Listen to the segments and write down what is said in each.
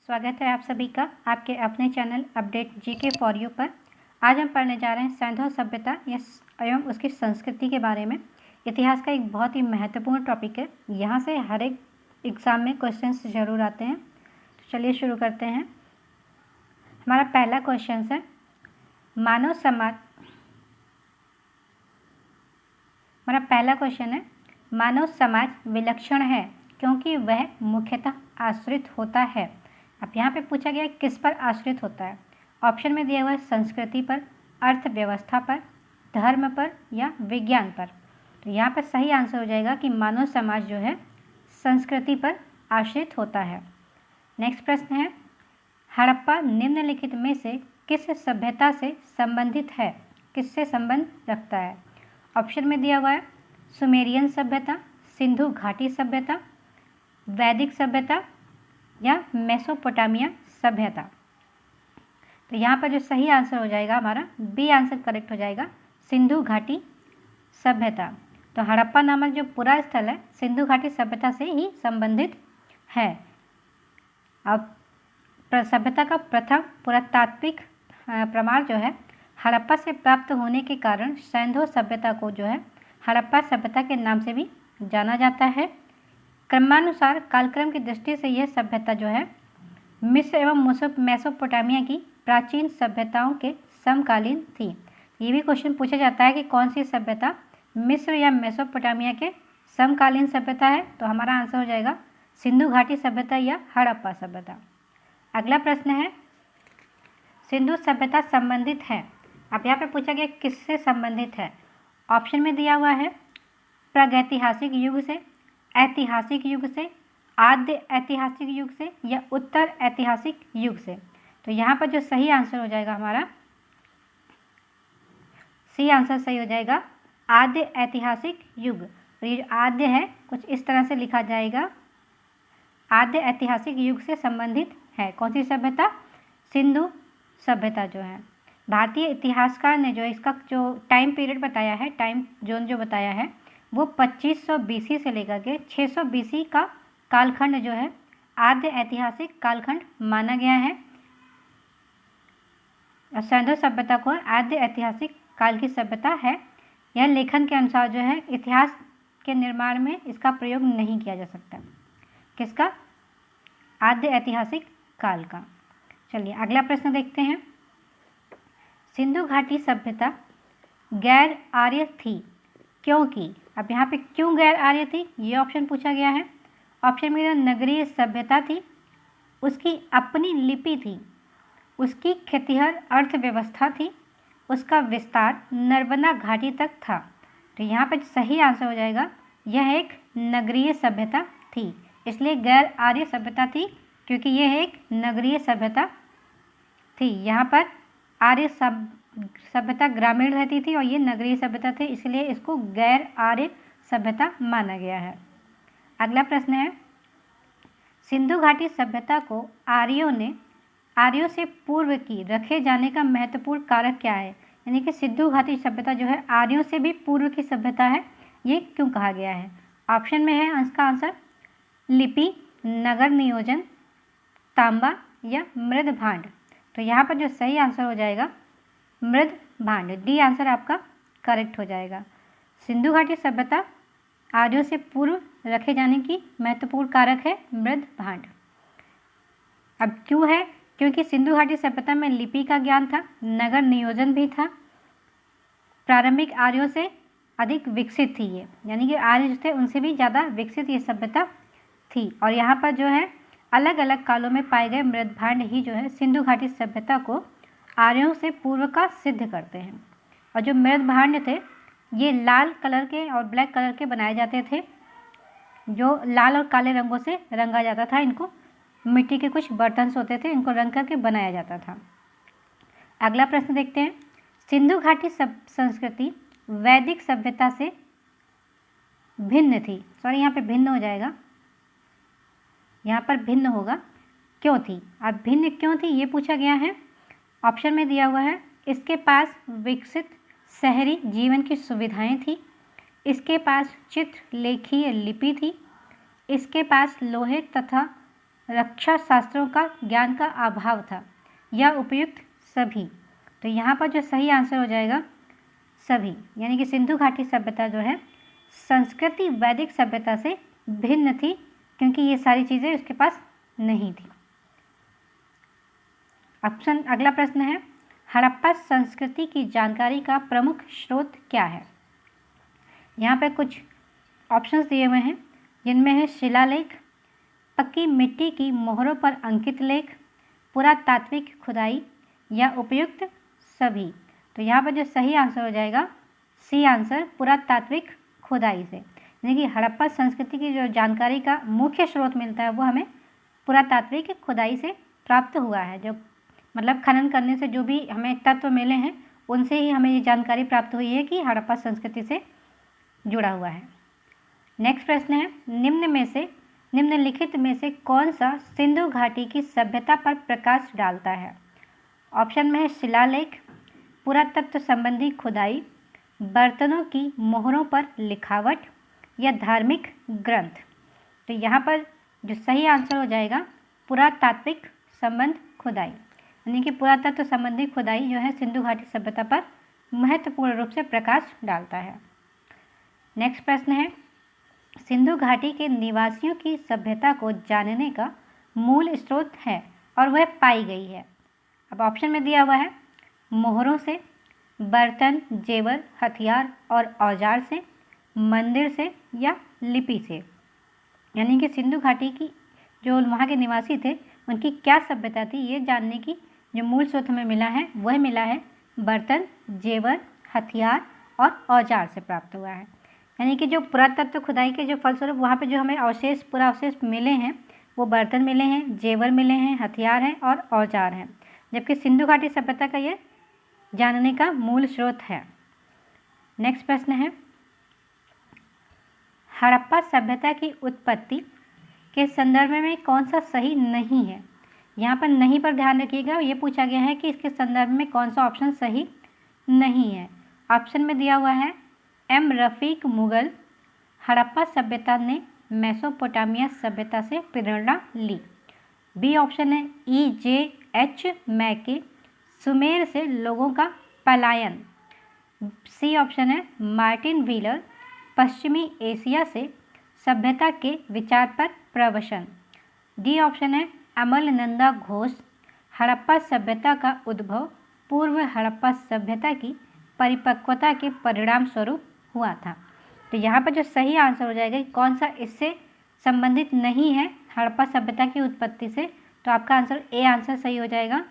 स्वागत है आप सभी का आपके अपने channel update GK for you पर। आज हम पढ़ने जा रहे हैं सिंधु सभ्यता एवं उसकी संस्कृति के बारे में। इतिहास का एक बहुत ही महत्वपूर्ण टॉपिक है। यहाँ से हर एक एग्ज़ाम में क्वेश्चंस ज़रूर आते हैं। तो चलिए शुरू करते हैं। हमारा पहला क्वेश्चन है मानव समाज। हमारा पहला क्वेश्चन है मानव समाज विलक्षण है क्योंकि वह मुख्यतः आश्रित होता है। अब यहाँ पे पूछा गया किस पर आश्रित होता है। ऑप्शन में दिया हुआ है संस्कृति पर, अर्थव्यवस्था पर, धर्म पर या विज्ञान पर। तो यहाँ पर सही आंसर हो जाएगा कि मानव समाज जो है संस्कृति पर आश्रित होता है। नेक्स्ट प्रश्न है हड़प्पा निम्नलिखित में से किस सभ्यता से संबंधित है, किससे संबंध रखता है। ऑप्शन में दिया हुआ है सुमेरियन सभ्यता, सिंधु घाटी सभ्यता, वैदिक सभ्यता या मेसोपोटामिया सभ्यता। तो यहाँ पर जो सही आंसर हो जाएगा हमारा बी आंसर करेक्ट हो जाएगा, सिंधु घाटी सभ्यता। तो हड़प्पा नामक जो पूरा स्थल है सिंधु घाटी सभ्यता से ही संबंधित है। अब सभ्यता का प्रथम पुरातात्विक प्रमाण जो है हड़प्पा से प्राप्त होने के कारण सिंधु सभ्यता को जो है हड़प्पा सभ्यता के नाम से भी जाना जाता है। क्रमानुसार कालक्रम की दृष्टि से यह सभ्यता जो है मिस्र एवं मेसोपोटामिया की प्राचीन सभ्यताओं के समकालीन थी। ये भी क्वेश्चन पूछा जाता है कि कौन सी सभ्यता मिस्र या मेसोपोटामिया के समकालीन सभ्यता है। तो हमारा आंसर हो जाएगा सिंधु घाटी सभ्यता या हड़प्पा सभ्यता। अगला प्रश्न है सिंधु सभ्यता संबंधित है। अब यहाँ पे पूछा गया किससे संबंधित है। ऑप्शन में दिया हुआ है प्रागैतिहासिक युग से, ऐतिहासिक युग से, आद्य ऐतिहासिक युग से या उत्तर ऐतिहासिक युग से। तो यहाँ पर जो सही आंसर हो जाएगा हमारा सी आंसर सही हो जाएगा, आद्य ऐतिहासिक युग। और ये आद्य है कुछ इस तरह से लिखा जाएगा, आद्य ऐतिहासिक युग से संबंधित है। कौन सी सभ्यता? सिंधु सभ्यता जो है। भारतीय इतिहासकार ने जो इसका जो टाइम पीरियड बताया है, टाइम जोन जो बताया है वो 2500 BC से लेकर के 600 BC का कालखंड जो है आद्य ऐतिहासिक कालखंड माना गया है। और सिंधु सभ्यता को आद्य ऐतिहासिक काल की सभ्यता है। यह लेखन के अनुसार जो है इतिहास के निर्माण में इसका प्रयोग नहीं किया जा सकता। किसका? आद्य ऐतिहासिक काल का। चलिए अगला प्रश्न देखते हैं। सिंधु घाटी सभ्यता गैर आर्य थी क्योंकि, अब यहाँ पे क्यों गैर आर्य थी ये ऑप्शन पूछा गया है। ऑप्शन में नगरीय सभ्यता थी, उसकी अपनी लिपि थी, उसकी खेतिहर अर्थव्यवस्था थी, उसका विस्तार नर्मदा घाटी तक था। तो यहाँ पर सही आंसर हो जाएगा यह एक नगरीय सभ्यता थी, इसलिए गैर आर्य सभ्यता थी क्योंकि यह एक नगरीय सभ्यता थी। यहाँ पर आर्य सभ्यता ग्रामीण रहती थी और ये नगरीय सभ्यता थी, इसलिए इसको गैर आर्य सभ्यता माना गया है। अगला प्रश्न है सिंधु घाटी सभ्यता को आर्यों से पूर्व की रखे जाने का महत्वपूर्ण कारक क्या है। यानी कि सिंधु घाटी सभ्यता जो है आर्यों से भी पूर्व की सभ्यता है, ये क्यों कहा गया है। ऑप्शन में है इसका आंसर लिपि, नगर नियोजन, तांबा या मृद भांड। तो यहाँ पर जो सही आंसर हो जाएगा मृद भांड, डी आंसर आपका करेक्ट हो जाएगा। सिंधु घाटी सभ्यता आर्यों से पूर्व रखे जाने की महत्वपूर्ण कारक है मृद भांड। अब क्यों है? क्योंकि सिंधु घाटी सभ्यता में लिपि का ज्ञान था, नगर नियोजन भी था, प्रारंभिक आर्यों से अधिक विकसित थी ये, यानी कि आर्य जो थे उनसे भी ज़्यादा विकसित ये सभ्यता थी। और यहाँ पर जो है अलग अलग कालों में पाए गए मृद भांड ही जो है सिंधु घाटी सभ्यता को आर्यों से पूर्व का सिद्ध करते हैं। और जो मृद भांड थे ये लाल कलर के और ब्लैक कलर के बनाए जाते थे, जो लाल और काले रंगों से रंगा जाता था। इनको मिट्टी के कुछ बर्तन होते थे, इनको रंग करके बनाया जाता था। अगला प्रश्न देखते हैं सिंधु घाटी संस्कृति वैदिक सभ्यता से भिन्न थी। सॉरी यहाँ पे भिन्न हो जाएगा, यहाँ पर भिन्न होगा। क्यों थी? अब भिन्न क्यों थी ये पूछा गया है। ऑप्शन में दिया हुआ है इसके पास विकसित शहरी जीवन की सुविधाएं थी, इसके पास चित्रलेखीय लिपि थी, इसके पास लोहे तथा रक्षा शास्त्रों का ज्ञान का अभाव था या उपयुक्त सभी। तो यहाँ पर जो सही आंसर हो जाएगा सभी, यानी कि सिंधु घाटी सभ्यता जो है संस्कृति वैदिक सभ्यता से भिन्न थी, क्योंकि ये सारी चीज़ें उसके पास नहीं थी। ऑप्शन अगला प्रश्न है, हड़प्पा संस्कृति की जानकारी का प्रमुख स्रोत क्या है। यहाँ पे कुछ ऑप्शंस दिए हुए हैं, जिनमें है शिलालेख, पक्की मिट्टी की मोहरों पर अंकित लेख, पुरातात्विक खुदाई या उपयुक्त सभी। तो यहाँ पर जो सही आंसर हो जाएगा सी आंसर, पुरातात्विक खुदाई से। यानी कि हड़प्पा संस्कृति की जो जानकारी का मुख्य स्रोत मिलता है वो हमें पुरातात्विक खुदाई से प्राप्त हुआ है। जो मतलब खनन करने से जो भी हमें तत्व मिले हैं उनसे ही हमें ये जानकारी प्राप्त हुई है कि हड़प्पा संस्कृति से जुड़ा हुआ है। नेक्स्ट प्रश्न है, निम्नलिखित में से कौन सा सिंधु घाटी की सभ्यता पर प्रकाश डालता है। ऑप्शन में है शिलालेख, पुरातत्व संबंधी खुदाई, बर्तनों की मोहरों पर लिखावट या धार्मिक ग्रंथ। तो यहाँ पर जो सही आंसर हो जाएगा पुरातात्विक संबंध खुदाई, यानी कि पुरातत्व संबंधी खुदाई जो है सिंधु घाटी सभ्यता पर महत्वपूर्ण रूप से प्रकाश डालता है। नेक्स्ट प्रश्न है, सिंधु घाटी के निवासियों की सभ्यता को जानने का मूल स्रोत है और वह पाई गई है। अब ऑप्शन में दिया हुआ है मोहरों से, बर्तन, जेवर, हथियार और औजार से, मंदिर से या लिपि से। यानी कि सिंधु घाटी की जो वहाँ के निवासी थे उनकी क्या सभ्यता थी, ये जानने की जो मूल स्रोत हमें मिला है वह मिला है बर्तन, जेवर, हथियार और औजार से प्राप्त हुआ है। यानी कि जो पुरातत्व खुदाई के जो फलस्वरूप वहाँ पे जो हमें अवशेष पुरावशेष मिले हैं वो बर्तन मिले हैं, जेवर मिले हैं, हथियार हैं और औजार हैं, जबकि सिंधु घाटी सभ्यता का ये जानने का मूल स्रोत है। नेक्स्ट प्रश्न है, हड़प्पा सभ्यता की उत्पत्ति के संदर्भ में कौन सा सही नहीं है। यहाँ पर नहीं पर ध्यान रखिएगा, ये पूछा गया है कि इसके संदर्भ में कौन सा ऑप्शन सही नहीं है। ऑप्शन में दिया हुआ है एम रफीक मुगल, हड़प्पा सभ्यता ने मेसोपोटामिया सभ्यता से प्रेरणा ली। बी ऑप्शन है ई जे एच मैके, सुमेर से लोगों का पलायन। सी ऑप्शन है मार्टिन व्हीलर, पश्चिमी एशिया से सभ्यता के विचार पर प्रवचन। डी ऑप्शन है अमलनंदा घोष, हड़प्पा सभ्यता का उद्भव पूर्व हड़प्पा सभ्यता की परिपक्वता के परिणाम स्वरूप हुआ था। तो यहाँ पर जो सही आंसर हो जाएगा कौन सा इससे संबंधित नहीं है हड़प्पा सभ्यता की उत्पत्ति से, तो आपका आंसर ए आंसर सही हो जाएगा,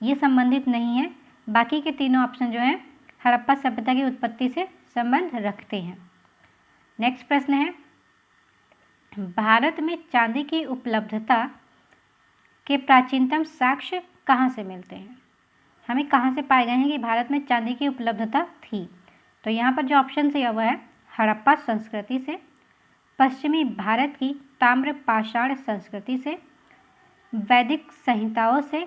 ये संबंधित नहीं है। बाकी के तीनों ऑप्शन जो हैं हड़प्पा सभ्यता की उत्पत्ति से संबंध रखते हैं। नेक्स्ट प्रश्न है, भारत में चांदी की उपलब्धता के प्राचीनतम साक्ष्य कहाँ से मिलते हैं। हमें कहाँ से पाए गए हैं कि भारत में चांदी की उपलब्धता थी। तो यहाँ पर जो ऑप्शन दिया हुआ है हड़प्पा संस्कृति से, पश्चिमी भारत की ताम्र पाषाण संस्कृति से, वैदिक संहिताओं से,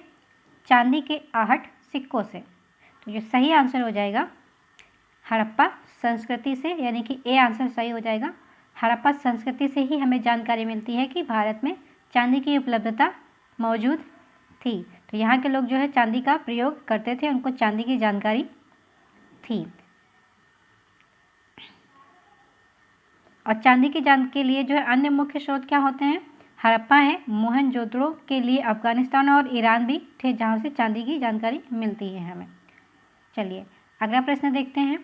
चांदी के आहट सिक्कों से। तो जो सही आंसर हो जाएगा हड़प्पा संस्कृति से, यानी कि ए आंसर सही हो जाएगा। हड़प्पा संस्कृति से ही हमें जानकारी मिलती है कि भारत में चांदी की उपलब्धता मौजूद थी। तो यहाँ के लोग जो है चांदी का प्रयोग करते थे, उनको चांदी की जानकारी थी। और चांदी की जान के लिए जो है अन्य मुख्य स्रोत क्या होते हैं, हड़प्पा है, मोहनजोदड़ो के लिए अफगानिस्तान और ईरान भी थे जहाँ से चांदी की जानकारी मिलती है हमें। चलिए अगला प्रश्न देखते हैं,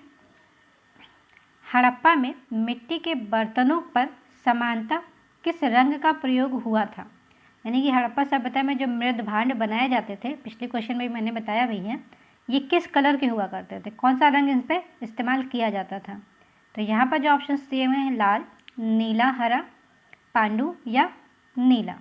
हड़प्पा में मिट्टी के बर्तनों पर समानता किस रंग का प्रयोग हुआ था। यानी कि हड़प्पा सभ्यता में जो मृद भांड बनाए जाते थे, पिछले क्वेश्चन में भी मैंने बताया भी है, ये किस कलर के हुआ करते थे, कौन सा रंग इन पर इस्तेमाल किया जाता था। तो यहाँ पर जो ऑप्शंस दिए हुए हैं लाल, नीला, हरा, पांडु या नीला।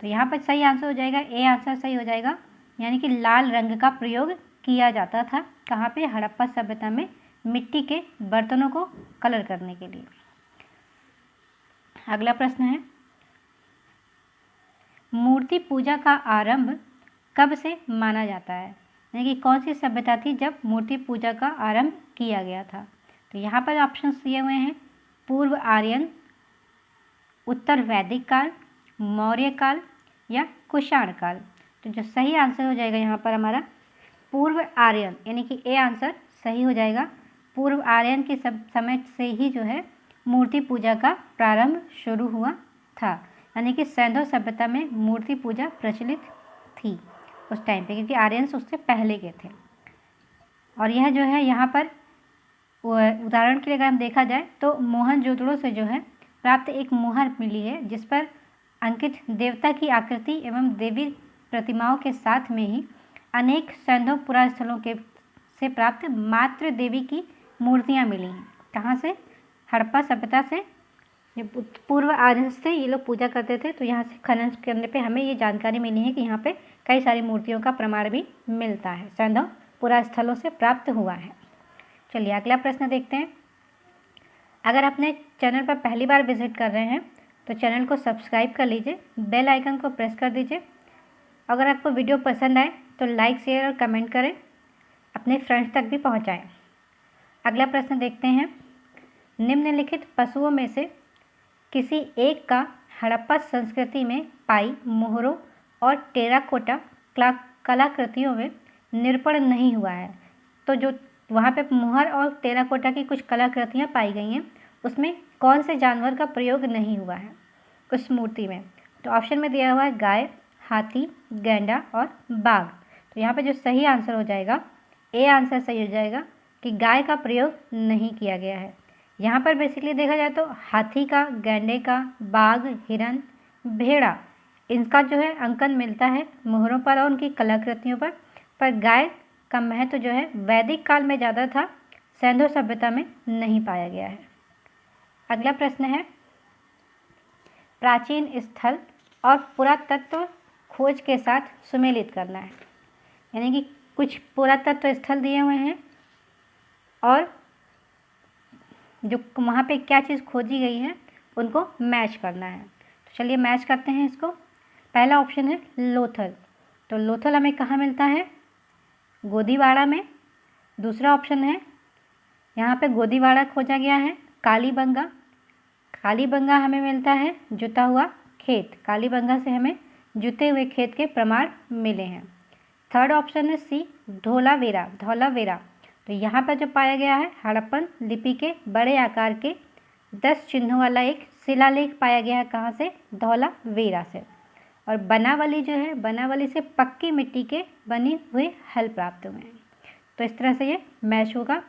तो यहाँ पर सही आंसर हो जाएगा ए आंसर सही हो जाएगा, यानी कि लाल रंग का प्रयोग किया जाता था कहाँ पे, हड़प्पा सभ्यता में मिट्टी के बर्तनों को कलर करने के लिए। अगला प्रश्न है, मूर्ति पूजा का आरंभ कब से माना जाता है। यानी कि कौन सी सभ्यता थी जब मूर्ति पूजा का आरंभ किया गया था। तो यहाँ पर ऑप्शंस दिए हुए हैं पूर्व आर्यन, उत्तर वैदिक काल, मौर्य काल या कुषाण काल। तो जो सही आंसर हो जाएगा यहाँ पर हमारा पूर्व आर्यन, यानी कि ए आंसर सही हो जाएगा। पूर्व आर्यन के समय से ही जो है मूर्ति पूजा का प्रारंभ शुरू हुआ था, यानी कि सैंधव सभ्यता में मूर्ति पूजा प्रचलित थी उस टाइम पे, क्योंकि आर्यंस उससे पहले के थे। और यह जो है यहाँ पर उदाहरण के लिए अगर हम देखा जाए तो मोहनजोदड़ो से जो है प्राप्त एक मुहर मिली है, जिस पर अंकित देवता की आकृति एवं देवी प्रतिमाओं के साथ में ही अनेक सैंधव पुरा स्थलों के से प्राप्त मातृ देवी की मूर्तियाँ मिली हैं। कहाँ से? हड़प्पा सभ्यता से। पूर्व आर्य से ये लोग पूजा करते थे, तो यहाँ से खनन करने पे हमें ये जानकारी मिली है कि यहाँ पे कई सारी मूर्तियों का प्रमाण भी मिलता है, सैंधव पुरा स्थलों से प्राप्त हुआ है। चलिए अगला प्रश्न देखते हैं। अगर अपने चैनल पर पहली बार विजिट कर रहे हैं तो चैनल को सब्सक्राइब कर लीजिए, बेल आइकन को प्रेस कर दीजिए। अगर आपको वीडियो पसंद आए तो लाइक, शेयर और कमेंट करें, अपने फ्रेंड्स तक भी पहुंचाएं। अगला प्रश्न देखते हैं। निम्नलिखित पशुओं में से किसी एक का हड़प्पा संस्कृति में पाई मोहरों और टेराकोटा कलाकृतियों में निरूपण नहीं हुआ है। तो जो वहाँ पे मोहर और टेराकोटा की कुछ कलाकृतियाँ पाई गई हैं, उसमें कौन से जानवर का प्रयोग नहीं हुआ है उस मूर्ति में? तो ऑप्शन में दिया हुआ है गाय, हाथी, गैंडा और बाघ। तो यहाँ पे जो सही आंसर हो जाएगा, ए आंसर सही हो जाएगा कि गाय का प्रयोग नहीं किया गया है। यहाँ पर बेसिकली देखा जाए तो हाथी का, गैंडे का, बाघ, हिरन, भेड़ा, इनका जो है अंकन मिलता है मोहरों पर और उनकी कलाकृतियों पर गाय का महत्व जो है वैदिक काल में ज़्यादा था, सैंधव सभ्यता में नहीं पाया गया है। अगला प्रश्न है, प्राचीन स्थल और पुरातत्व खोज के साथ सुमेलित करना है। यानी कि कुछ पुरातत्व स्थल दिए हुए हैं और जो वहाँ पे क्या चीज़ खोजी गई है उनको मैच करना है। तो चलिए मैच करते हैं इसको। पहला ऑप्शन है लोथल। तो लोथल हमें कहाँ मिलता है? गोदीवाड़ा में। दूसरा ऑप्शन है, यहाँ पे गोदीवाड़ा खोजा गया है कालीबंगा। कालीबंगा हमें मिलता है जुता हुआ खेत। कालीबंगा से हमें जुते हुए खेत के प्रमाण मिले हैं। थर्ड ऑप्शन है सी, धोलावीरा, धौलावीरा। तो यहाँ पर जो पाया गया है हड़प्पन लिपि के बड़े आकार के 10 चिन्हों वाला एक शिलालेख पाया गया है। कहाँ से? धौलावीरा से। और बनावली जो है, बनावली से पक्की मिट्टी के बने हुए हल प्राप्त हुए हैं। तो इस तरह से ये मैच होगा।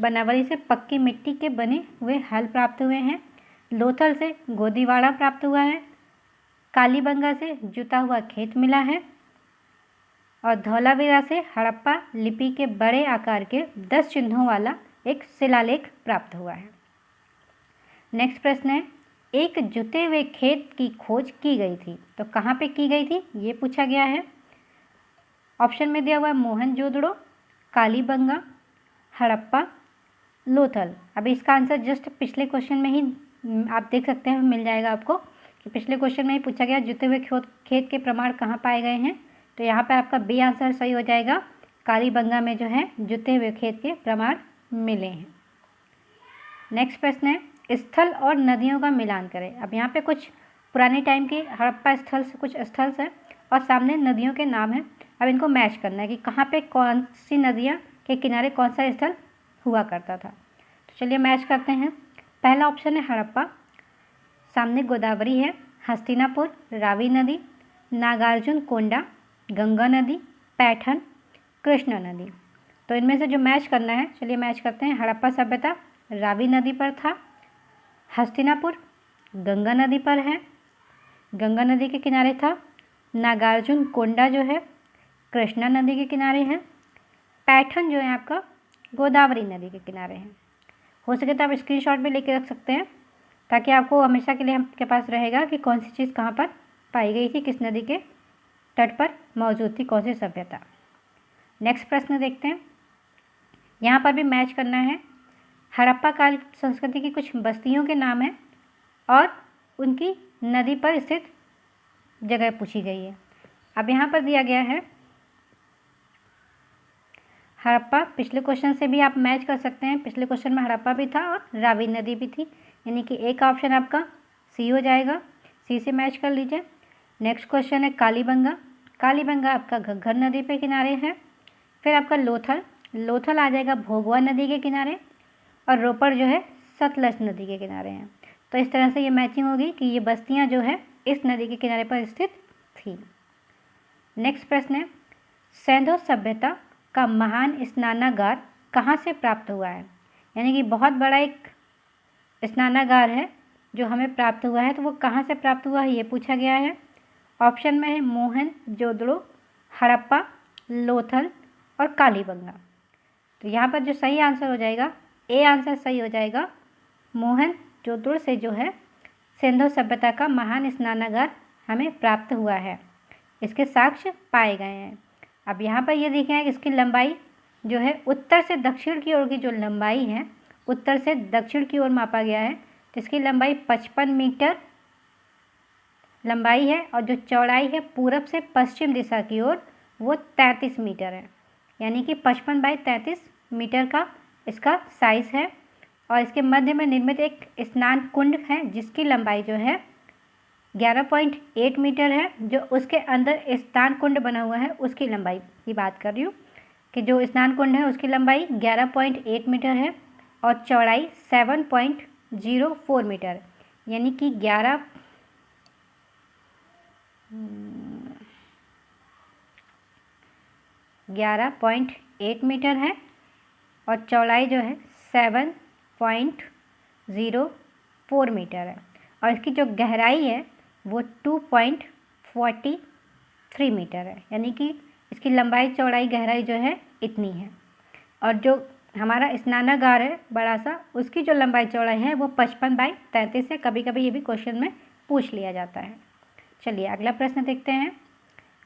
बनावली से पक्की मिट्टी के बने हुए हल प्राप्त हुए हैं। लोथल से गोदीवाड़ा प्राप्त हुआ है। कालीबंगा से जुता हुआ खेत मिला है। और धौलावीरा से हड़प्पा लिपि के बड़े आकार के 10 चिन्हों वाला एक शिलालेख प्राप्त हुआ है। नेक्स्ट प्रश्न है, एक जुते हुए खेत की खोज की गई थी। तो कहाँ पे की गई थी ये पूछा गया है। ऑप्शन में दिया हुआ है मोहनजोदड़ो, कालीबंगा, हड़प्पा, लोथल। अभी इसका आंसर जस्ट पिछले क्वेश्चन में ही आप देख सकते हैं, मिल जाएगा आपको कि पिछले क्वेश्चन में ही पूछा गया जुते हुए खेत के प्रमाण कहाँ पाए गए हैं। तो यहाँ पे आपका बी आंसर सही हो जाएगा। कालीबंगा में जो है जुते हुए खेत के प्रमाण मिले हैं। नेक्स्ट प्रश्न है, स्थल और नदियों का मिलान करें। अब यहाँ पे कुछ पुराने टाइम के हड़प्पा स्थल से कुछ स्थल है और सामने नदियों के नाम हैं। अब इनको मैच करना है कि कहाँ पे कौन सी नदियाँ के किनारे कौन सा स्थल हुआ करता था। तो चलिए मैच करते हैं। पहला ऑप्शन है हड़प्पा, सामने गोदावरी है, हस्तिनापुर, रावी नदी, नागार्जुन कोंडा, गंगा नदी, पैठन, कृष्णा नदी। तो इनमें से जो मैच करना है, चलिए मैच करते हैं। हड़प्पा सभ्यता रावी नदी पर था, हस्तिनापुर गंगा नदी पर है, गंगा नदी के किनारे था, नागार्जुन कोंडा जो है कृष्णा नदी के किनारे है, पैठन जो है आपका गोदावरी नदी के किनारे है। हो सके तो आप स्क्रीनशॉट भी लेके रख सकते हैं ताकि आपको हमेशा के लिए आपके पास रहेगा कि कौन सी चीज़ कहाँ पर पाई गई थी, किस नदी के तट पर मौजूद थी कौन सी सभ्यता। नेक्स्ट प्रश्न देखते हैं। यहाँ पर भी मैच करना है। हड़प्पा काल संस्कृति की कुछ बस्तियों के नाम हैं और उनकी नदी पर स्थित जगह पूछी गई है। अब यहाँ पर दिया गया है हड़प्पा। पिछले क्वेश्चन से भी आप मैच कर सकते हैं। पिछले क्वेश्चन में हड़प्पा भी था और रावी नदी भी थी, यानी कि एक ऑप्शन आपका सी हो जाएगा। सी से मैच कर लीजिए। नेक्स्ट क्वेश्चन है कालीबंगा। कालीबंगा आपका घग्गर नदी पे किनारे है। फिर आपका लोथल, लोथल आ जाएगा भोगवा नदी के किनारे, और रोपड़ जो है सतलज नदी के किनारे हैं। तो इस तरह से ये मैचिंग होगी कि ये बस्तियां जो है इस नदी के किनारे पर स्थित थी। नेक्स्ट प्रश्न है, सैंधव सभ्यता का महान स्नानागार कहाँ से प्राप्त हुआ है? यानी कि बहुत बड़ा एक स्नानागार है जो हमें प्राप्त हुआ है, तो वो कहाँ से प्राप्त हुआ है ये पूछा गया है। ऑप्शन में है मोहनजोदड़ो, हड़प्पा, लोथल और कालीबंगा। तो यहाँ पर जो सही आंसर हो जाएगा, ए आंसर सही हो जाएगा। मोहनजोदड़ो से जो है सिंधु सभ्यता का महान स्नानागार हमें प्राप्त हुआ है, इसके साक्ष्य पाए गए हैं। अब यहाँ पर ये देखें कि इसकी लंबाई जो है उत्तर से दक्षिण की ओर की जो लंबाई है, उत्तर से दक्षिण की ओर मापा गया है, तो इसकी लंबाई 55 मीटर लंबाई है, और जो चौड़ाई है पूरब से पश्चिम दिशा की ओर वो 33 मीटर है। यानी कि 55 बाई 33 मीटर का इसका साइज़ है। और इसके मध्य में निर्मित एक स्नान कुंड है जिसकी लंबाई जो है 11.8 मीटर है। जो उसके अंदर स्नान कुंड बना हुआ है उसकी लंबाई की बात कर रही हूँ कि जो स्नान कुंड है उसकी लंबाई 11.8 मीटर है और चौड़ाई 7.04 मीटर, यानी कि 11.8 मीटर है और चौड़ाई जो है 7.04 मीटर है। और इसकी जो गहराई है वो 2.43 मीटर है, यानी कि इसकी लंबाई चौड़ाई गहराई जो है इतनी है। और जो हमारा स्नानागार है बड़ा सा, उसकी जो लंबाई चौड़ाई है वो 55 बाई 33 है। कभी कभी ये भी क्वेश्चन में पूछ लिया जाता है। चलिए अगला प्रश्न देखते हैं।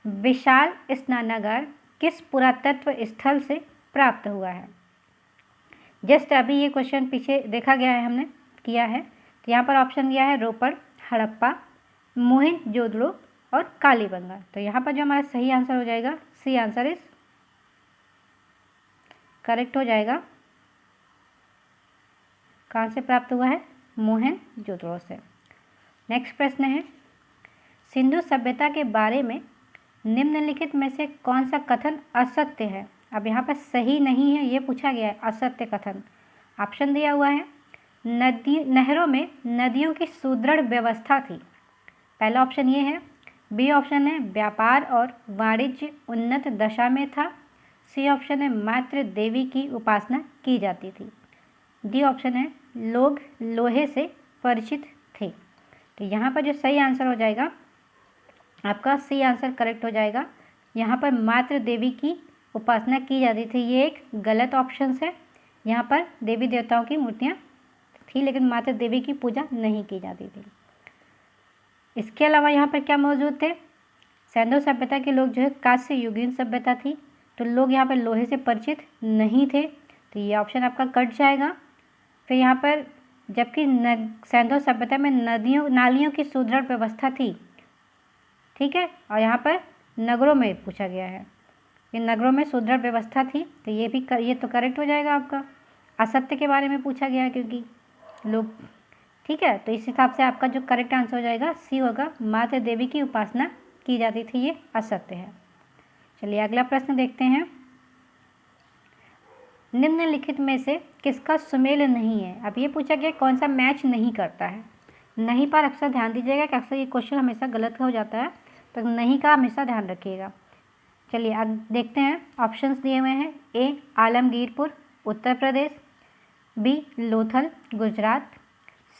विशाल स्नानागार किस पुरातत्व स्थल से प्राप्त हुआ है? जस्ट अभी ये क्वेश्चन पीछे देखा गया है, हमने किया है। तो यहाँ पर ऑप्शन दिया है रोपड़, हड़प्पा, मोहनजोदड़ो और कालीबंगा। तो यहाँ पर जो हमारा सही आंसर हो जाएगा, सी आंसर इज करेक्ट हो जाएगा। कहाँ से प्राप्त हुआ है? मोहनजोदड़ो से। नेक्स्ट प्रश्न है, सिंधु सभ्यता के बारे में निम्नलिखित में से कौन सा कथन असत्य है? अब यहाँ पर सही नहीं है ये पूछा गया है, असत्य कथन। ऑप्शन दिया हुआ है, नहरों में नदियों की सुदृढ़ व्यवस्था थी। पहला ऑप्शन ये है। बी ऑप्शन है व्यापार और वाणिज्य उन्नत दशा में था। सी ऑप्शन है मात्र देवी की उपासना की जाती थी। डी ऑप्शन है लोग लोहे से परिचित थे। तो यहाँ पर जो सही आंसर हो जाएगा आपका सी आंसर करेक्ट हो जाएगा। यहाँ पर मात्र देवी की उपासना की जाती थी, ये एक गलत ऑप्शन है। यहाँ पर देवी देवताओं की मूर्तियाँ थी लेकिन मात्र देवी की पूजा नहीं की जाती थी। इसके अलावा यहाँ पर क्या मौजूद थे? सैंधव सभ्यता के लोग जो है कांस्य युगीन सभ्यता थी, तो लोग यहाँ पर लोहे से परिचित नहीं थे, तो ये ऑप्शन आपका कट जाएगा। फिर यहाँ पर जबकि सैंधव सभ्यता में नदियों नालियों की सुदृढ़ व्यवस्था थी, ठीक है, और यहाँ पर नगरों में पूछा गया है, ये नगरों में सुदृढ़ व्यवस्था थी, तो ये भी ये तो करेक्ट हो जाएगा आपका। असत्य के बारे में पूछा गया है क्योंकि लोग, ठीक है, तो इस हिसाब से आपका जो करेक्ट आंसर हो जाएगा सी होगा, मात्र देवी की उपासना की जाती थी, ये असत्य है। चलिए अगला प्रश्न देखते हैं। निम्नलिखित में से किसका सुमेल नहीं है? अब ये पूछा गया कौन सा मैच नहीं करता है। नहीं पर अक्सर ध्यान दीजिएगा कि अक्सर ये क्वेश्चन हमेशा गलत हो जाता है, तो नहीं का हमेशा ध्यान रखिएगा। चलिए अब देखते हैं, ऑप्शंस दिए हुए हैं। ए आलमगीरपुर उत्तर प्रदेश, बी लोथल गुजरात,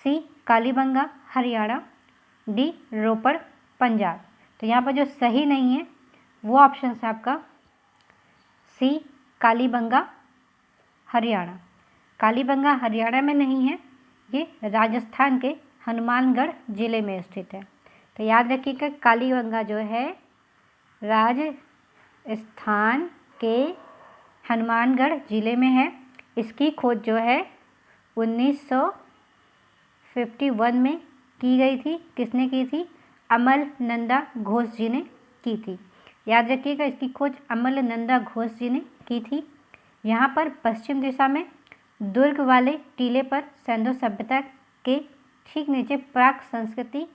सी कालीबंगा हरियाणा, डी रोपड़ पंजाब। तो यहाँ पर जो सही नहीं है वो ऑप्शन है आपका सी कालीबंगा हरियाणा। कालीबंगा हरियाणा में नहीं है, ये राजस्थान के हनुमानगढ़ ज़िले में स्थित है। तो याद रखिएगा कालीबंगा जो है राजस्थान के हनुमानगढ़ ज़िले में है। इसकी खोज जो है 1951 में की गई थी। किसने की थी? अमलनंदा घोष जी ने की थी। याद रखिएगा इसकी खोज अमलनंदा घोष जी ने की थी। यहाँ पर पश्चिम दिशा में दुर्ग वाले टीले पर सैंधव सभ्यता के ठीक नीचे प्राक संस्कृति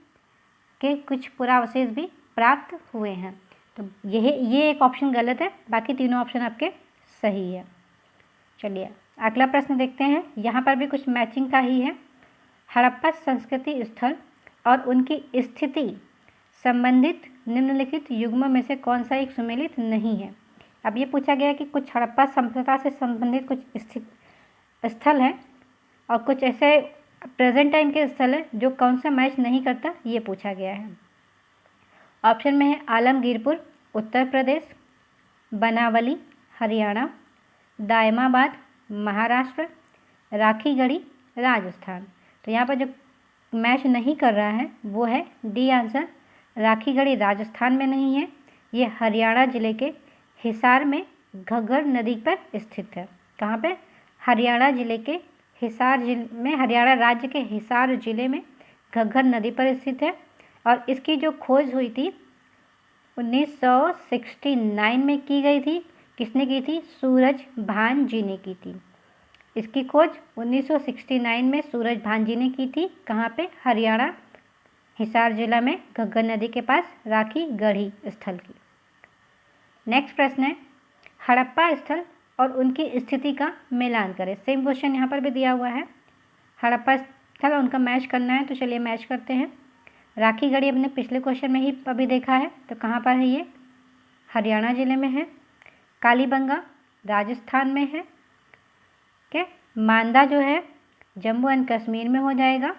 के कुछ पुरावशेष भी प्राप्त हुए हैं। तो ये एक ऑप्शन गलत है, बाकी तीनों ऑप्शन आपके सही है। चलिए अगला प्रश्न देखते हैं, यहाँ पर भी कुछ मैचिंग का ही है। हड़प्पा संस्कृति स्थल और उनकी स्थिति संबंधित निम्नलिखित युग्मों में से कौन सा एक सुमेलित नहीं है। अब ये पूछा गया है कि कुछ हड़प्पा सभ्यता से संबंधित कुछ स्थल हैं और कुछ ऐसे प्रेजेंट टाइम के स्थल है जो कौन सा मैच नहीं करता, ये पूछा गया है। ऑप्शन में है आलमगीरपुर उत्तर प्रदेश, बनावली हरियाणा, दायमाबाद महाराष्ट्र, राखीगढ़ी राजस्थान। तो यहाँ पर जो मैच नहीं कर रहा है वो है डी आंसर, राखीगढ़ी राजस्थान में नहीं है। ये हरियाणा जिले के हिसार में घग्गर नदी पर स्थित है। कहाँ पे? हरियाणा जिले के हिसार जिले में, हरियाणा राज्य के हिसार जिले में घग्गर नदी पर स्थित है। और इसकी जो खोज हुई थी 1969 में की गई थी। किसने की थी? सूरज भान जी ने की थी। इसकी खोज 1969 में सूरज भान जी ने की थी। कहाँ पे? हरियाणा हिसार जिला में घग्गर नदी के पास राखीगढ़ी स्थल की। नेक्स्ट प्रश्न है, हड़प्पा स्थल और उनकी स्थिति का मिलान करें। सेम क्वेश्चन यहाँ पर भी दिया हुआ है। हड़प्पा स्थल और उनका मैच करना है, तो चलिए मैच करते हैं। राखीगढ़ी अपने पिछले क्वेश्चन में ही अभी देखा है, तो कहाँ पर है ये? हरियाणा जिले में है। कालीबंगा राजस्थान में है। क्या? मांदा जो है जम्मू एंड कश्मीर में हो जाएगा।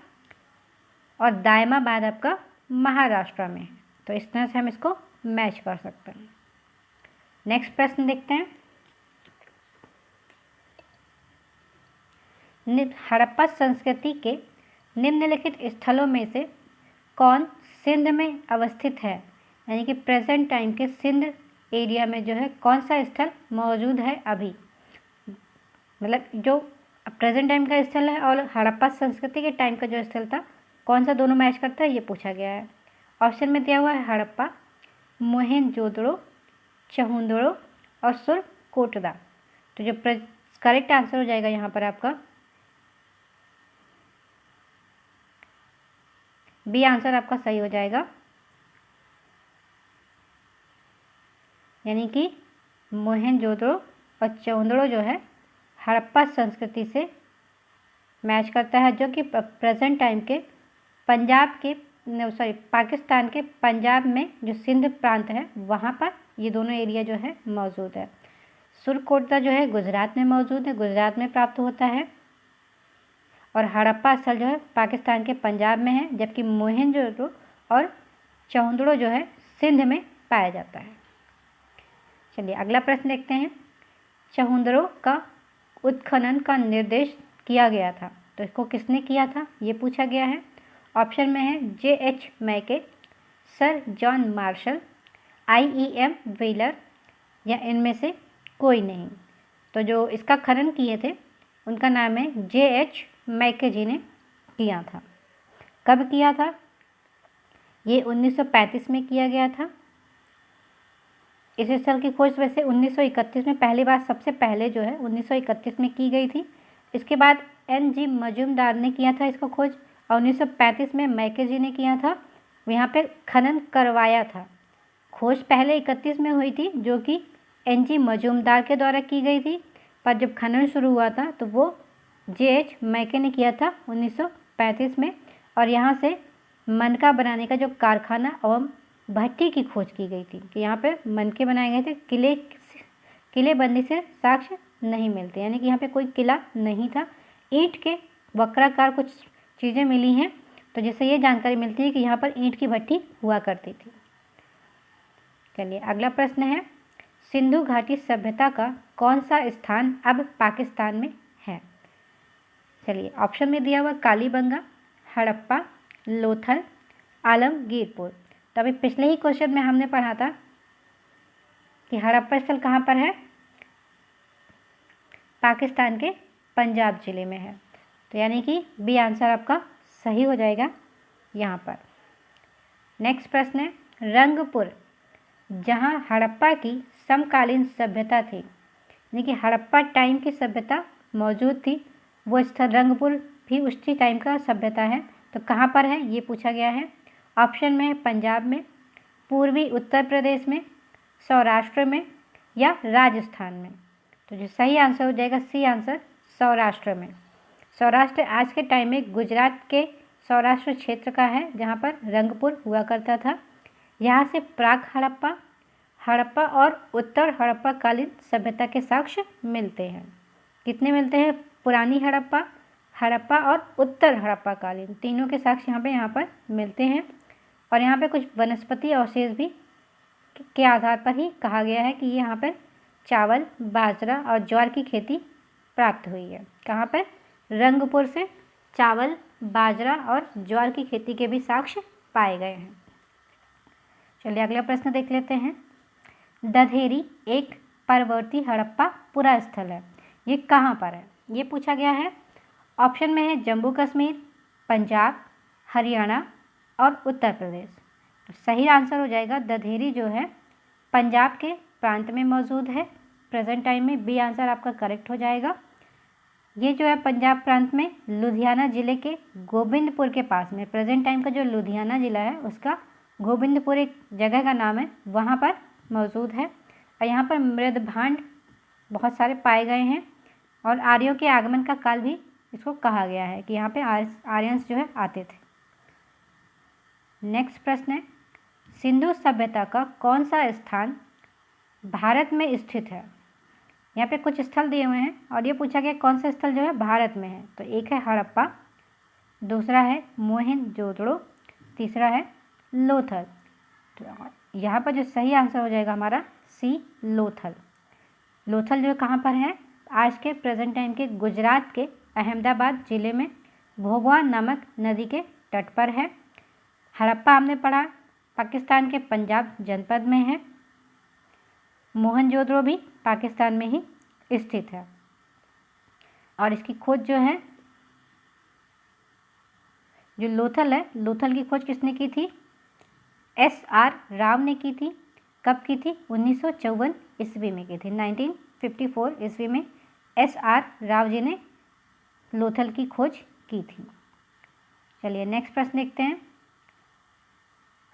और दायमाबाद आपका महाराष्ट्र में है। तो इस तरह से हम इसको मैच कर सकते हैं। नेक्स्ट प्रश्न देखते हैं, हड़प्पा संस्कृति के निम्नलिखित स्थलों में से कौन सिंध में अवस्थित है? यानी कि प्रेजेंट टाइम के सिंध एरिया में जो है कौन सा स्थल मौजूद है अभी, मतलब जो प्रेजेंट टाइम का स्थल है और हड़प्पा संस्कृति के टाइम का जो स्थल था, कौन सा दोनों मैच करता है, ये पूछा गया है। ऑप्शन में दिया हुआ है हड़प्पा, मोहेंजोदड़ो, चहुंदड़ो और सुरकोटदा। तो जो करेक्ट आंसर हो जाएगा यहाँ पर आपका बी आंसर आपका सही हो जाएगा। यानी कि मोहेंजोदड़ो और चहुंदड़ो जो है हड़प्पा संस्कृति से मैच करता है, जो कि प्रेजेंट टाइम के पंजाब के पाकिस्तान के पंजाब में जो सिंध प्रांत है वहाँ पर ये दोनों एरिया जो है मौजूद है। सुरकोटदा जो है गुजरात में मौजूद है, गुजरात में प्राप्त होता है। और हड़प्पा स्थल जो है पाकिस्तान के पंजाब में है, जबकि मोहेंजोदड़ो और चहुंदड़ो जो है सिंध में पाया जाता है। चलिए अगला प्रश्न देखते हैं, चहुंदड़ो का उत्खनन का निर्देश किया गया था, तो इसको किसने किया था, ये पूछा गया है। ऑप्शन में है J.H. मैके, sir John Marshall, I.E.M. Wheeler या इनमें से कोई नहीं। तो जो इसका खनन किए थे उनका नाम है J.H. मैके जी ने किया था। कब किया था? ये 1935 में किया गया था। इस स्थल की खोज वैसे 1931 में पहली बार, सबसे पहले जो है 1931 में की गई थी। इसके बाद N.G. मजूमदार ने किया था इसको खोज, और 1935 में मैके जी ने किया था, यहाँ पे खनन करवाया था। खोज पहले 31 में हुई थी जो कि N.G. मजूमदार के द्वारा की गई थी, पर जब खनन शुरू हुआ था तो वो J.H. मैके ने किया था 1935 में। और यहाँ से मनका बनाने का जो कारखाना एवं भट्टी की खोज की गई थी कि यहाँ पे मनके बनाए गए थे। किलेबंदी से साक्ष्य नहीं मिलते, यानी कि यहाँ पे कोई किला नहीं था। ईंट के वक्राकार कुछ चीज़ें मिली हैं, तो जिससे ये जानकारी मिलती है कि यहाँ पर ईंट की भट्टी हुआ करती थी। चलिए अगला प्रश्न है, सिंधु घाटी सभ्यता का कौन सा स्थान अब पाकिस्तान में है? चलिए ऑप्शन में दिया हुआ कालीबंगा, हड़प्पा, लोथल, आलमगीरपुर। तो अभी पिछले ही क्वेश्चन में हमने पढ़ा था कि हड़प्पा स्थल कहाँ पर है? पाकिस्तान के पंजाब जिले में है। तो यानी कि बी आंसर आपका सही हो जाएगा यहाँ पर। नेक्स्ट प्रश्न है, रंगपुर जहाँ हड़प्पा की समकालीन सभ्यता थी, यानी कि हड़प्पा टाइम की सभ्यता मौजूद थी, वो स्थल रंगपुर भी उसी टाइम का सभ्यता है। तो कहाँ पर है ये पूछा गया है। ऑप्शन में है पंजाब में, पूर्वी उत्तर प्रदेश में, सौराष्ट्र में या राजस्थान में? तो जो सही आंसर हो जाएगा सी आंसर, सौराष्ट्र में। सौराष्ट्र आज के टाइम में गुजरात के सौराष्ट्र क्षेत्र का है, जहाँ पर रंगपुर हुआ करता था। यहाँ से प्राक हड़प्पा, हड़प्पा और उत्तर हड़प्पा कालीन सभ्यता के साक्ष्य मिलते हैं। कितने मिलते हैं? पुरानी हड़प्पा, हड़प्पा और उत्तर हड़प्पा कालीन, तीनों के साक्ष्य यहाँ पर मिलते हैं। और यहाँ पे कुछ वनस्पति अवशेष भी के आधार पर ही कहा गया है कि यहाँ पर चावल, बाजरा और ज्वार की खेती प्राप्त हुई है। कहाँ पर? रंगपुर से चावल, बाजरा और ज्वार की खेती के भी साक्ष्य पाए गए हैं। चलिए अगला प्रश्न देख लेते हैं। दधेरी एक परवर्ती हड़प्पा पुरा स्थल है, ये कहाँ पर है? ये पूछा गया है। ऑप्शन में है जम्मू कश्मीर, पंजाब, हरियाणा और उत्तर प्रदेश। तो सही आंसर हो जाएगा दधेरी जो है पंजाब के प्रांत में मौजूद है। प्रेजेंट टाइम में बी आंसर आपका करेक्ट हो जाएगा। ये जो है पंजाब प्रांत में लुधियाना जिले के गोबिंदपुर के पास में, प्रेजेंट टाइम का जो लुधियाना जिला है उसका गोबिंदपुर एक जगह का नाम है, वहाँ पर मौजूद है। और यहाँ पर मृदभांड बहुत सारे पाए गए हैं और आर्यों के आगमन का काल भी इसको कहा गया है कि यहाँ पे आर्यंस जो है आते थे। नेक्स्ट प्रश्न है, सिंधु सभ्यता का कौन सा स्थान भारत में स्थित है? यहाँ पे कुछ स्थल दिए हुए हैं और ये पूछा गया कौन सा स्थल जो है भारत में है। तो एक है हड़प्पा, दूसरा है मोहनजोदड़ो, तीसरा है लोथल। तो यहाँ पर जो सही आंसर हो जाएगा हमारा सी, लोथल। लोथल जो कहाँ पर है? आज के प्रेजेंट टाइम के गुजरात के अहमदाबाद जिले में भोगवा नामक नदी के तट पर है। हड़प्पा हमने पढ़ा पाकिस्तान के पंजाब जनपद में है। मोहनजोदड़ो भी पाकिस्तान में ही स्थित है। और इसकी खोज जो है, जो लोथल है, लोथल की खोज किसने की थी? SR राव ने की थी। कब की थी? 1954 ईस्वी में की थी। 1954 ईस्वी में SR राव जी ने लोथल की खोज की थी। चलिए नेक्स्ट प्रश्न देखते हैं।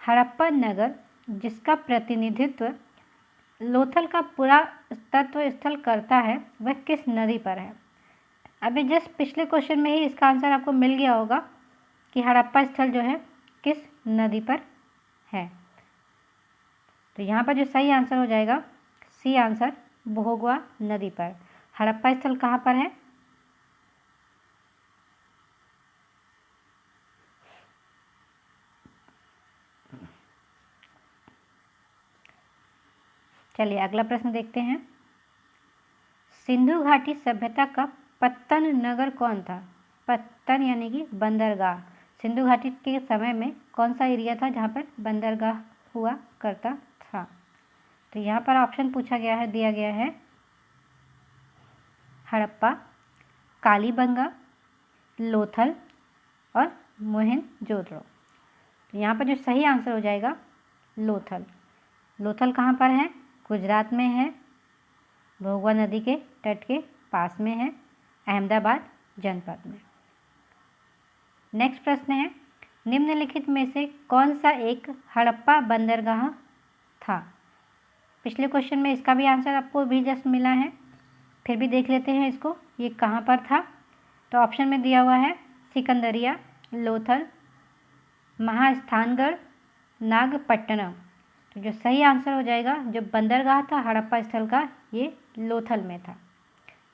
हड़प्पा नगर जिसका प्रतिनिधित्व लोथल का पुरातत्व स्थल करता है वह किस नदी पर है? अभी जस्ट पिछले क्वेश्चन में ही इसका आंसर आपको मिल गया होगा कि हड़प्पा स्थल जो है किस नदी पर है। तो यहाँ पर जो सही आंसर हो जाएगा सी आंसर, भोगवा नदी पर। हड़प्पा स्थल कहाँ पर है? चलिए अगला प्रश्न देखते हैं। सिंधु घाटी सभ्यता का पत्तन नगर कौन था? पत्तन यानी कि बंदरगाह। सिंधु घाटी के समय में कौन सा एरिया था जहाँ पर बंदरगाह हुआ करता था? तो यहाँ पर ऑप्शन पूछा गया है, दिया गया है हड़प्पा, कालीबंगा, लोथल और मोहनजोदड़ो। तो यहाँ पर जो सही आंसर हो जाएगा लोथल। लोथल कहाँ पर है? गुजरात में है, भोगवा नदी के तट के पास में है, अहमदाबाद जनपद में। नेक्स्ट प्रश्न है, निम्नलिखित में से कौन सा एक हड़प्पा बंदरगाह था? पिछले क्वेश्चन में इसका भी आंसर आपको भी जस्ट मिला है, फिर भी देख लेते हैं इसको, ये कहाँ पर था। तो ऑप्शन में दिया हुआ है सिकंदरिया, लोथल, महास्थानगढ़, नागपट्टनम। तो जो सही आंसर हो जाएगा, जो बंदरगाह था हड़प्पा स्थल का, ये लोथल में था।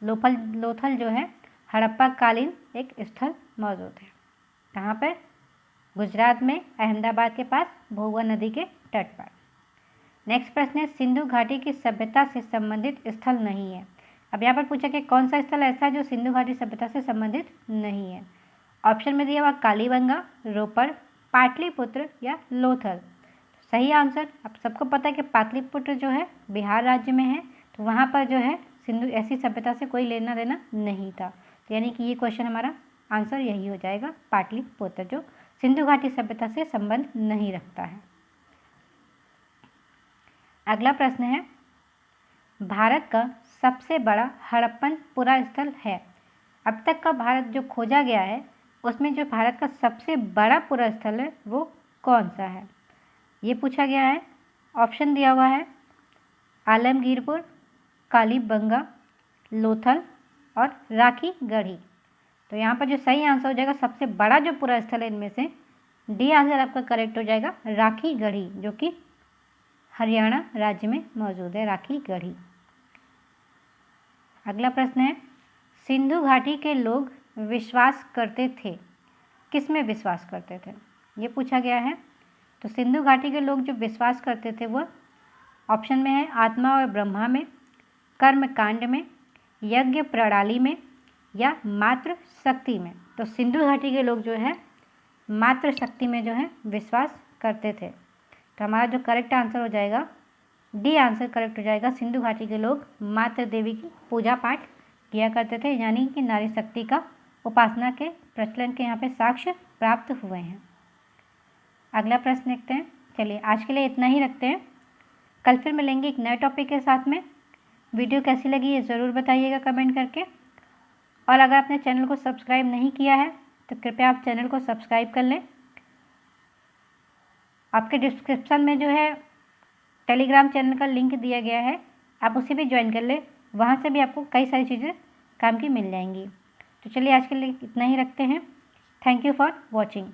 लोथल जो है हड़प्पा कालीन एक स्थल मौजूद है। कहाँ पर? गुजरात में, अहमदाबाद के पास, भोगवा नदी के तट पर। नेक्स्ट प्रश्न है, सिंधु घाटी की सभ्यता से संबंधित स्थल नहीं है। अब यहाँ पर पूछा कि कौन सा स्थल ऐसा है जो सिंधु घाटी सभ्यता से संबंधित नहीं है। ऑप्शन में दिया हुआ कालीबंगा, रोपड़, पाटलिपुत्र या लोथल। सही आंसर आप सबको पता है कि पाटलिपुत्र जो है बिहार राज्य में है, तो वहाँ पर जो है सिंधु ऐसी सभ्यता से कोई लेना देना नहीं था। तो यानी कि ये क्वेश्चन हमारा आंसर यही हो जाएगा, पाटलिपुत्र, जो सिंधु घाटी सभ्यता से संबंध नहीं रखता है। अगला प्रश्न है, भारत का सबसे बड़ा हड़प्पन पुरा स्थल है। अब तक का भारत जो खोजा गया है उसमें जो भारत का सबसे बड़ा पुरा स्थल है वो कौन सा है? ये पूछा गया है। ऑप्शन दिया हुआ है आलमगीरपुर, कालीबंगा, लोथल और राखी गढ़ी। तो यहाँ पर जो सही आंसर हो जाएगा, सबसे बड़ा जो पूरा स्थल है इनमें से, डी आंसर आपका करेक्ट हो जाएगा, राखी गढ़ी, जो कि हरियाणा राज्य में मौजूद है, राखी गढ़ी। अगला प्रश्न है, सिंधु घाटी के लोग विश्वास करते थे, किस में विश्वास करते थे, ये पूछा गया है। तो सिंधु घाटी के लोग जो विश्वास करते थे वो ऑप्शन में है आत्मा और ब्रह्मा में, कर्म कांड में, यज्ञ प्रणाली में या मातृ शक्ति में। तो सिंधु घाटी के लोग जो है मातृ शक्ति में जो है विश्वास करते थे। तो हमारा जो करेक्ट आंसर हो जाएगा, डी आंसर करेक्ट हो जाएगा। सिंधु घाटी के लोग मातृ देवी की पूजा पाठ किया करते थे, यानी कि नारी शक्ति का उपासना के प्रचलन के यहाँ पे साक्ष्य प्राप्त हुए हैं। अगला प्रश्न देखते हैं। चलिए आज के लिए इतना ही रखते हैं, कल फिर मिलेंगे एक नए टॉपिक के साथ में। वीडियो कैसी लगी ये ज़रूर बताइएगा कमेंट करके, और अगर आपने चैनल को सब्सक्राइब नहीं किया है तो कृपया आप चैनल को सब्सक्राइब कर लें। आपके डिस्क्रिप्शन में जो है टेलीग्राम चैनल का लिंक दिया गया है, आप उसे भी ज्वाइन कर लें, वहाँ से भी आपको कई सारी चीज़ें काम की मिल जाएंगी। तो चलिए आज के लिए इतना ही रखते हैं। Thank you for watching.